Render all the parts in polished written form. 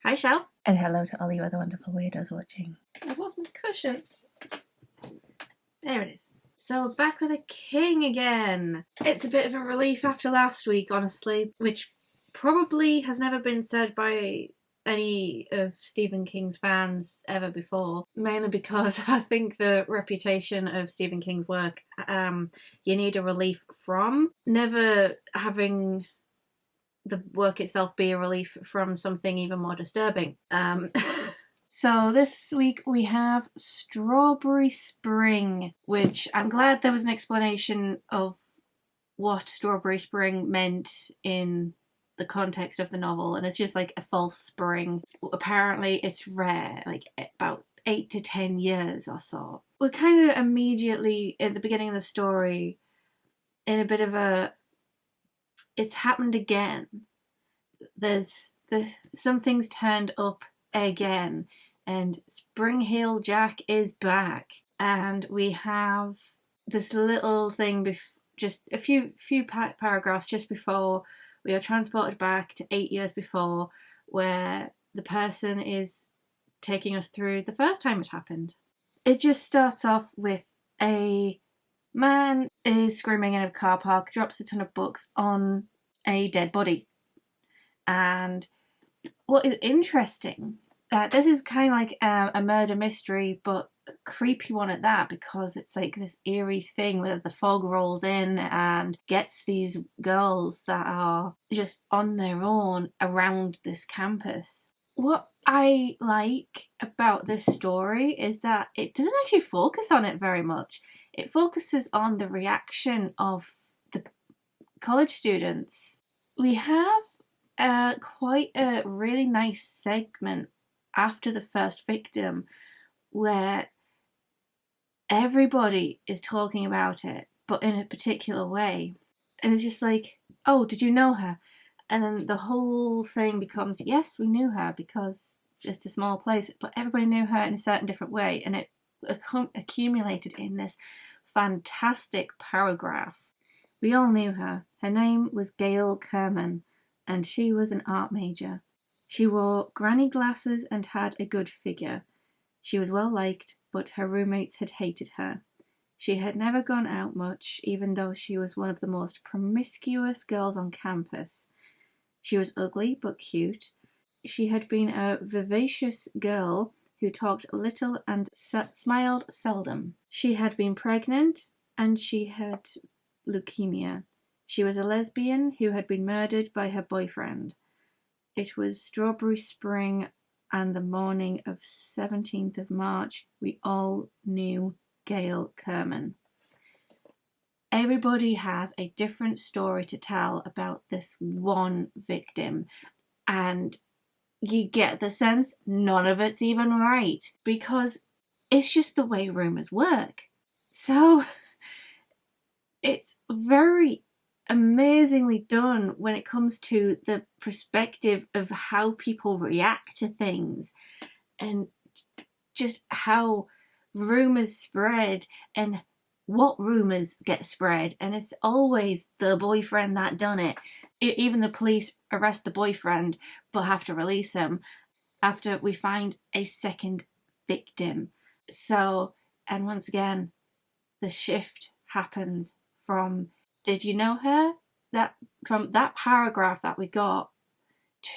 Hi, Shell. And hello to all you other wonderful weirdos watching. I lost my cushion. There it is. So we're back with a king again. It's a bit of a relief after last week, honestly, which probably has never been said by any of Stephen King's fans ever before, mainly because I think the reputation of Stephen King's work, you need a relief from, never having the work itself be a relief from something even more disturbing. So this week we have Strawberry Spring, which I'm glad there was an explanation of what Strawberry Spring meant in the context of the novel, and it's just like a false spring. Apparently it's rare, like about 8 to 10 years or so. We're kind of immediately at the beginning of the story in a bit of a it's happened again. There's something's turned up again, and Spring Heel Jack is back, and we have this little thing just a few paragraphs just before we are transported back to 8 years before, where the person is taking us through the first time it happened. It just starts off with a man is screaming in a car park, drops a ton of books on a dead body. And what is interesting, this is kind of like a murder mystery, but a creepy one at that, because it's like this eerie thing where the fog rolls in and gets these girls that are just on their own around this campus. What I like about this story is that it doesn't actually focus on it very much. It focuses on the reaction of the college students. We have quite a really nice segment after the first victim where everybody is talking about it, but in a particular way. And it's just like, oh, did you know her? And then the whole thing becomes, yes, we knew her because it's a small place, but everybody knew her in a certain different way. And it accumulated in this fantastic paragraph. We all knew her. Her name was Gail Kerman, and she was an art major. She wore granny glasses and had a good figure. She was well liked, but her roommates had hated her. She had never gone out much, even though she was one of the most promiscuous girls on campus. She was ugly but cute. She had been a vivacious girl who talked little and smiled seldom. She had been pregnant, and she had leukemia. She was a lesbian who had been murdered by her boyfriend. It was Strawberry Spring and the morning of 17th of March. We all knew Gail Kerman. Everybody has a different story to tell about this one victim, and you get the sense none of it's even right, because it's just the way rumors work. So it's very amazingly done when it comes to the perspective of how people react to things and just how rumors spread and what rumors get spread. And it's always the boyfriend that done it. Even the police arrest the boyfriend but have to release him after we find a second victim. So, and once again, the shift happens from did you know her? From that paragraph that we got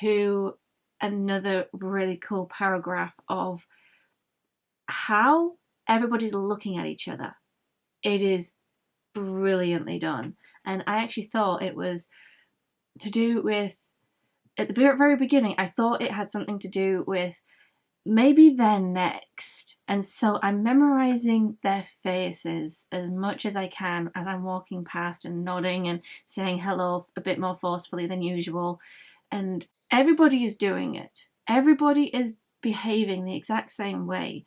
to another really cool paragraph of how everybody's looking at each other. It is brilliantly done. And I actually thought it was to do with, at the very beginning, I thought it had something to do with maybe they're next. And so I'm memorizing their faces as much as I can as I'm walking past and nodding and saying hello a bit more forcefully than usual. And everybody is doing it. Everybody is behaving the exact same way,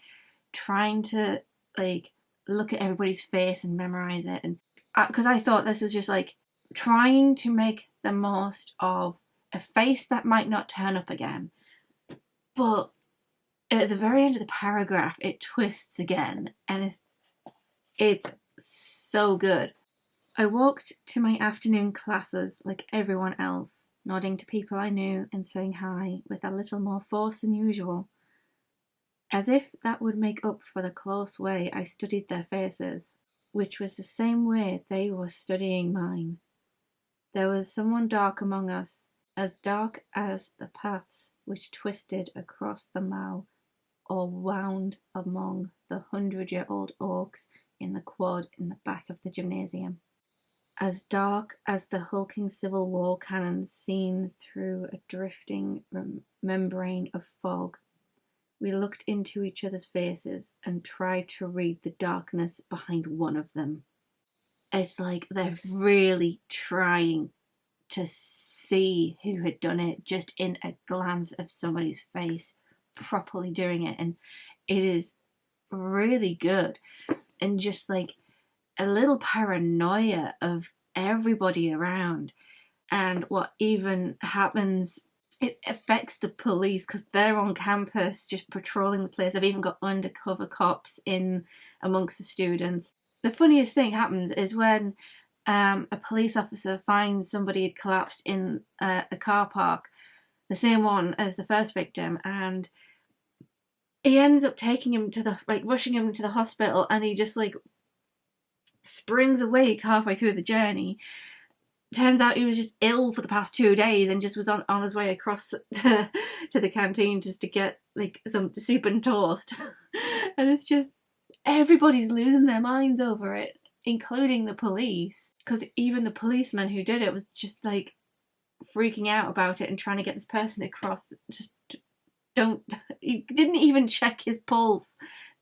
trying to like look at everybody's face and memorize it. And because I thought this was just like trying to make the most of a face that might not turn up again. But at the very end of the paragraph, it twists again, and it's so good. I walked to my afternoon classes like everyone else. nodding to people I knew and saying hi with a little more force than usual, as if that would make up for the close way I studied their faces, which was the same way they were studying mine. There was someone dark among us, as dark as the paths which twisted across the mow or wound among the 100-year-old oaks in the quad in the back of the gymnasium. As dark as the hulking Civil War cannons seen through a drifting membrane of fog. We looked into each other's faces and tried to read the darkness behind one of them. It's like they're really trying to see who had done it just in a glance of somebody's face, properly doing it. And it is really good. And just like a little paranoia of everybody around. And what even happens, it affects the police because they're on campus just patrolling the place. They've even got undercover cops in amongst the students. The funniest thing happens is when a police officer finds somebody had collapsed in a car park, the same one as the first victim, and he ends up taking him to the, rushing him to the hospital, and he just springs awake halfway through the journey. Turns out he was just ill for the past 2 days and just was on his way across to the canteen just to get some soup and toast. And it's just, everybody's losing their minds over it, including the police, because even the policeman who did it was just freaking out about it and trying to get this person across. Just he didn't even check his pulse.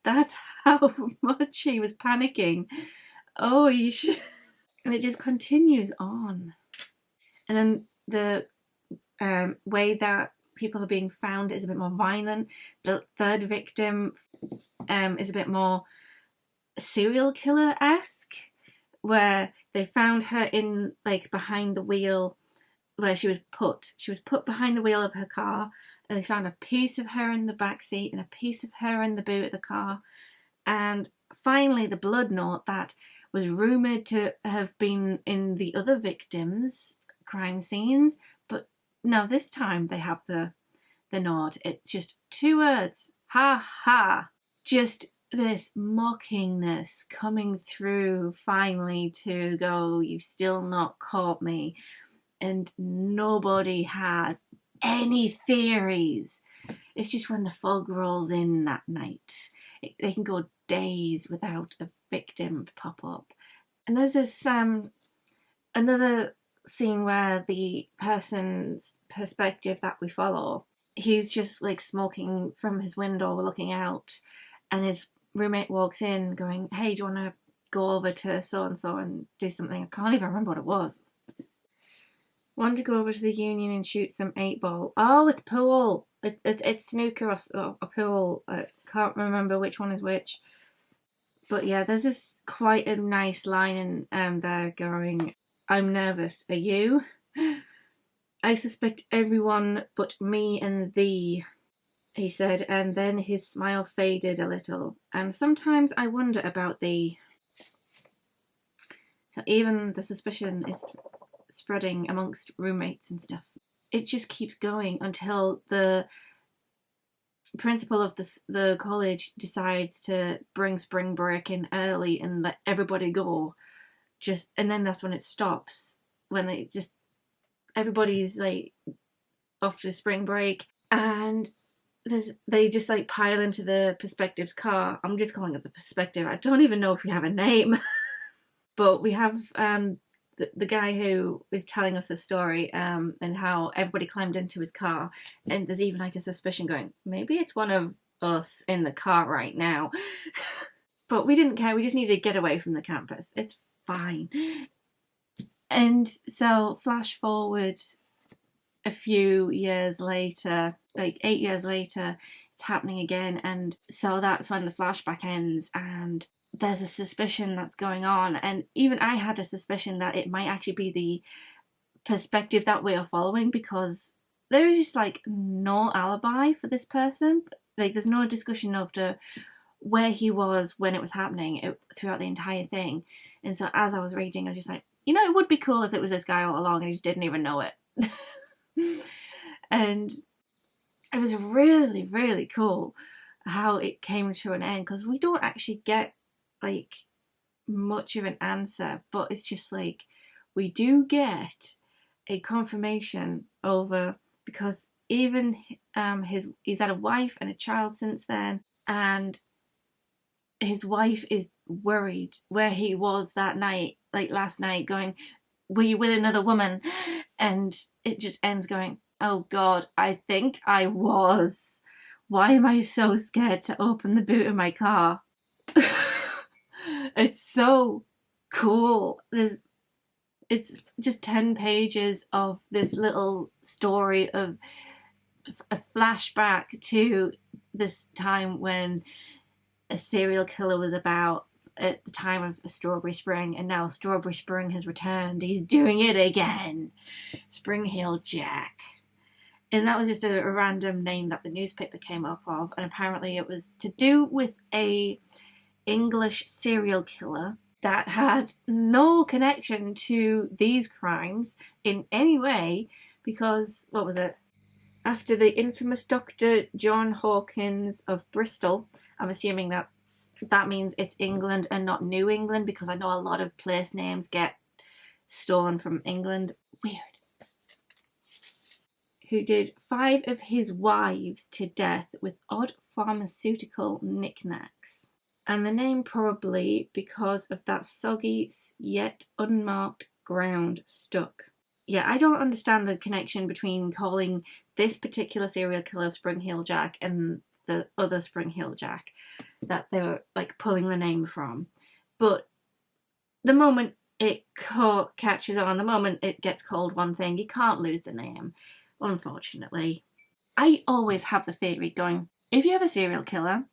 That's how much he was panicking. Oh, and it just continues on. And then the way that people are being found is a bit more violent. The third victim is a bit more serial killer-esque, where they found her in behind the wheel where she was put. She was put behind the wheel of her car, and they found a piece of her in the back seat and a piece of her in the boot of the car. And finally, the blood note that was rumoured to have been in the other victims' crime scenes, but no, this time they have the nod. It's just 2 words. Ha ha. Just this mockingness coming through finally to go, you've still not caught me. And nobody has any theories. It's just when the fog rolls in that night, they can go days without a victim to pop up. And there's this another scene where the person's perspective that we follow, he's just smoking from his window looking out, and his roommate walks in going, hey, do you want to go over to so-and-so and do something? I can't even remember what it was. Want to go over to the Union and shoot some 8-ball. Oh, it's pool. It's snooker or pool. I can't remember which one is which. But yeah, there's this quite a nice line in there going, I'm nervous. Are you? I suspect everyone but me and thee, he said, and then his smile faded a little. And sometimes I wonder about thee. So even the suspicion is spreading amongst roommates and stuff. It just keeps going until the principal of the college decides to bring spring break in early and let everybody go. And then that's when it stops. When everybody's off to spring break, and they just pile into the Perspective's car. I'm just calling it the Perspective. I don't even know if we have a name. But we have the guy who is telling us the story and how everybody climbed into his car, and there's even a suspicion going, maybe it's one of us in the car right now. But we didn't care. We just needed to get away from the campus. It's fine. And so flash forward a few years later, 8 years later, it's happening again. And so that's when the flashback ends, and there's a suspicion that's going on. And even I had a suspicion that it might actually be the Perspective that we are following, because there is just no alibi for this person. There's no discussion of where he was when it was happening throughout the entire thing. And so as I was reading, I was just it would be cool if it was this guy all along and he just didn't even know it. And it was really, really cool how it came to an end, because we don't actually get like much of an answer, but it's just like we do get a confirmation over, because even he's had a wife and a child since then, and his wife is worried where he was that night, like last night, going, were you with another woman? And it just ends going, oh God, I think I was. Why am I so scared to open the boot of my car? It's so cool. It's just 10 pages of this little story of a flashback to this time when a serial killer was about at the time of Strawberry Spring, and now Strawberry Spring has returned. He's doing it again. Spring Heel Jack. And that was just a random name that the newspaper came up of, and apparently it was to do with a English serial killer that had no connection to these crimes in any way, because, what was it? After the infamous Dr. John Hawkins of Bristol, I'm assuming that means it's England and not New England, because I know a lot of place names get stolen from England. Weird. Who did 5 of his wives to death with odd pharmaceutical knickknacks. And the name probably because of that soggy yet unmarked ground stuck. Yeah, I don't understand the connection between calling this particular serial killer Spring Heel Jack and the other Spring Heel Jack that they were like pulling the name from. But the moment it catches on, the moment it gets called one thing, you can't lose the name, unfortunately. I always have the theory going, if you have a serial killer,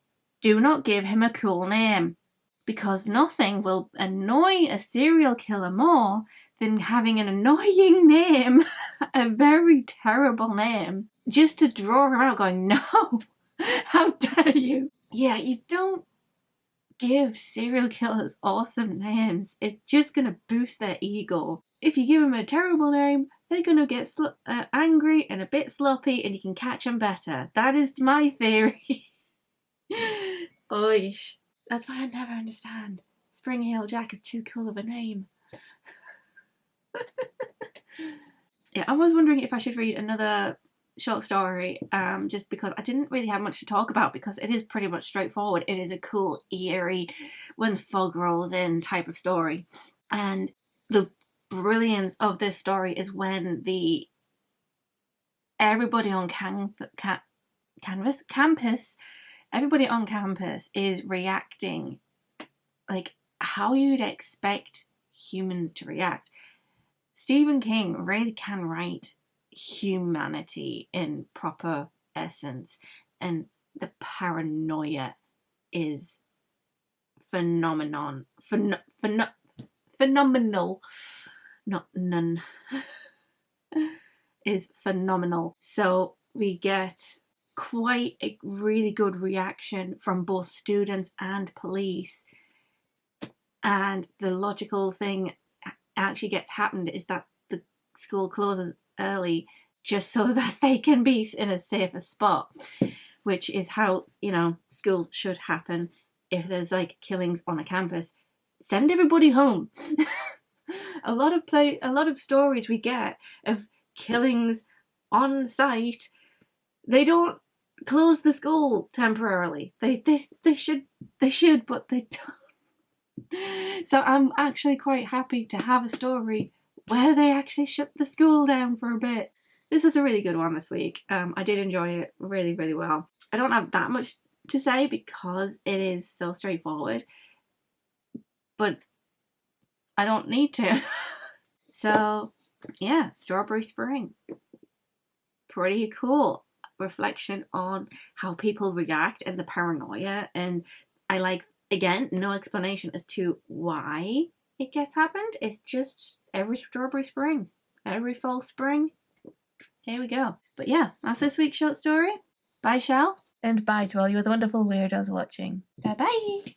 do not give him a cool name, because nothing will annoy a serial killer more than having an annoying name, a very terrible name, just to draw him out going, no, how dare you? Yeah, you don't give serial killers awesome names. It's just going to boost their ego. If you give them a terrible name, they're going to get angry and a bit sloppy, and you can catch them better. That is my theory. Oish. That's why I never understand. Spring Heel Jack is too cool of a name. Yeah, I was wondering if I should read another short story, just because I didn't really have much to talk about, because it is pretty much straightforward. It is a cool, eerie, when fog rolls in type of story. And the brilliance of this story is when everybody on everybody on campus is reacting like how you'd expect humans to react. Stephen King really can write humanity in proper essence, and the paranoia is phenomenal. Not none. Is phenomenal. So we get quite a really good reaction from both students and police, and the logical thing actually gets happened is that the school closes early just so that they can be in a safer spot, which is how, schools should happen. If there's like killings on a campus, send everybody home. A lot of stories we get of killings on site, they don't close the school temporarily. They should, but they don't. So I'm actually quite happy to have a story where they actually shut the school down for a bit. This was a really good one this week. I did enjoy it really, really well. I don't have that much to say because it is so straightforward, but I don't need to. So yeah, Strawberry Spring. Pretty cool reflection on how people react and the paranoia, and I like, again, no explanation as to why it gets happened. It's just every Strawberry Spring, every fall spring, here we go. But yeah, that's this week's short story. Bye, Shell. And bye to all you other wonderful weirdos watching. Bye bye.